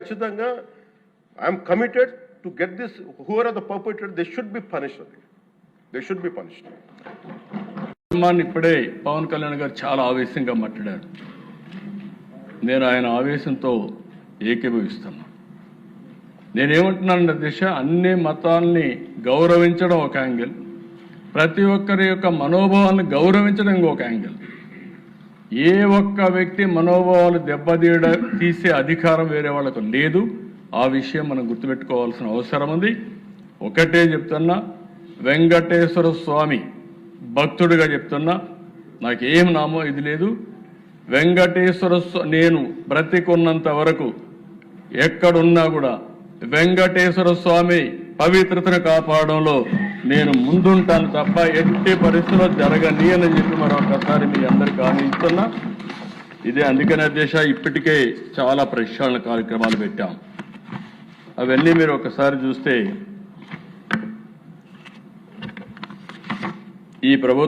ఖచ్చితంగా I'm committed to get this who are are the perpetrator they should be punished they should be punished. ఇప్పుడే పవన్ కళ్యాణ్ గారు చాలా ఆవేశంగా మాట్లాడారు. నేను ఆయన ఆవేశంతో ఏకీభవిస్తున్నా. నేనేమంటున్నాను దిశ, అన్ని మతాల్ని గౌరవించడం ఒక యాంగిల్, ప్రతి ఒక్కరి యొక్క మనోభావాలను గౌరవించడం ఇంకొక యాంగిల్. ఏ ఒక్క వ్యక్తి మనోభావాలు తీసే అధికారం వేరే వాళ్ళకు లేదు. ఆ విషయం మనం గుర్తుపెట్టుకోవాల్సిన అవసరం ఉంది. ఒకటే చెప్తున్నా, వెంకటేశ్వర స్వామి భక్తుడిగా చెప్తున్నా, నాకేం నామో ఇది లేదు. వెంకటేశ్వర నేను బ్రతికున్నంత వరకు ఎక్కడున్నా కూడా వెంకటేశ్వర స్వామి పవిత్రతను కాపాడంలో నేను ముందుంటాను తప్ప ఎట్టి పరిస్థితుల్లో జరగని అని చెప్పి మరొకసారి మీ అందరికీ హామీ ఇస్తున్నా. ఇదే అందుకనే దేశ ఇప్పటికే చాలా ప్రక్షాళన కార్యక్రమాలు పెట్టాం. అవన్నీ మీరు ఒకసారి చూస్తే ఈ ప్రభుత్వం